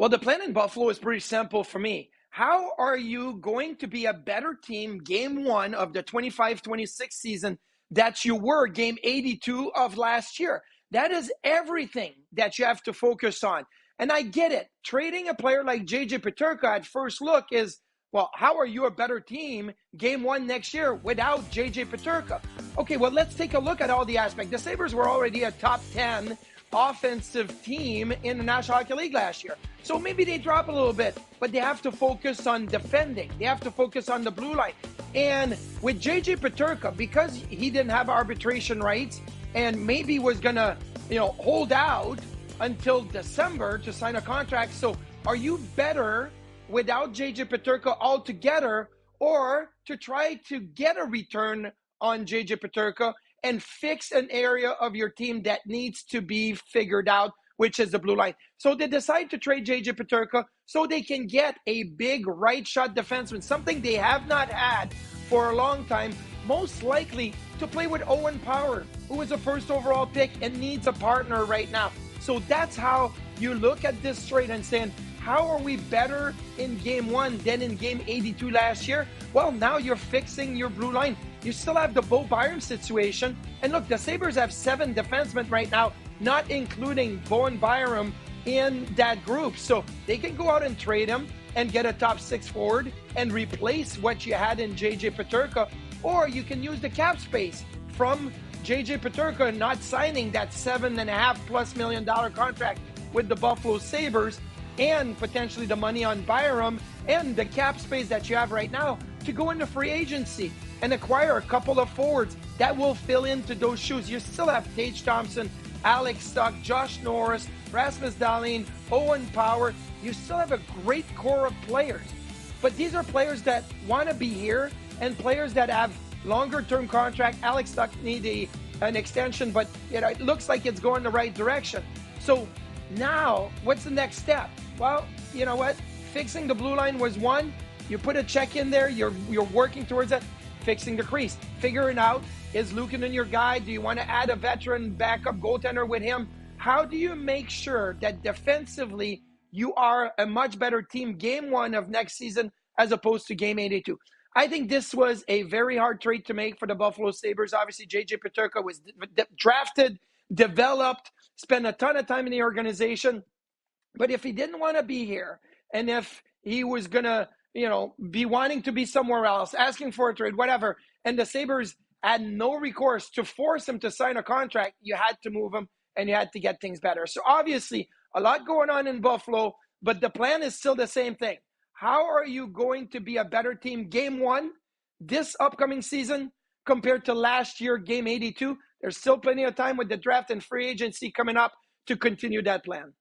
Well, the plan in Buffalo is pretty simple for me. How are you going to be a better team game one of the 25-26 season that you were game 82 of last year? That is everything that you have to focus on. And I get it. Trading a player like JJ Peterka at first look is, well, how are you a better team game one next year without JJ Peterka? Okay, well, let's take a look at all the aspects. The Sabres were already a top 10 offensive team in the National Hockey League last year. So maybe they drop a little bit, but they have to focus on defending. They have to focus on the blue line. And with JJ Peterka, because he didn't have arbitration rights and maybe was going to, hold out until December to sign a contract. So are you better without JJ Peterka altogether, or to try to get a return on JJ Peterka and fix an area of your team that needs to be figured out, which is the blue line? So they decide to trade JJ Peterka so they can get a big right shot defenseman, something they have not had for a long time, most likely to play with Owen Power, who is a first overall pick and needs a partner right now. So that's how you look at this trade and saying, how are we better in game one than in game 82 last year? Well, now you're fixing your blue line. You still have the Biron situation. And look, the Sabres have 7 defensemen right now, not including Doan Biron in that group. So they can go out and trade him and get a top 6 forward and replace what you had in JJ Peterka. Or you can use the cap space from JJ Peterka not signing that $7.5+ million contract with the Buffalo Sabres, and potentially the money on Biron and the cap space that you have right now to go into free agency and acquire a couple of forwards that will fill into those shoes. You still have Tage Thompson, Alex Stuck, Josh Norris, Rasmus Dahlin, Owen Power. You still have a great core of players. But these are players that want to be here and players that have longer-term contract. Alex Stuck needs an extension, but it looks like it's going the right direction. So now, what's the next step? Well, you know what? Fixing the blue line was one. You put a check in there. You're working towards it. Fixing the crease. Figuring out, is Luukkonen your guy? Do you want to add a veteran backup goaltender with him? How do you make sure that defensively you are a much better team game one of next season as opposed to game 82? I think this was a very hard trade to make for the Buffalo Sabres. Obviously, JJ Peterka was drafted, developed, spent a ton of time in the organization. But if he didn't want to be here, and if he was going to, be wanting to be somewhere else, asking for a trade, whatever, and the Sabres had no recourse to force him to sign a contract, you had to move him and you had to get things better. So obviously, a lot going on in Buffalo, but the plan is still the same thing. How are you going to be a better team game one this upcoming season compared to last year, game 82? There's still plenty of time with the draft and free agency coming up to continue that plan.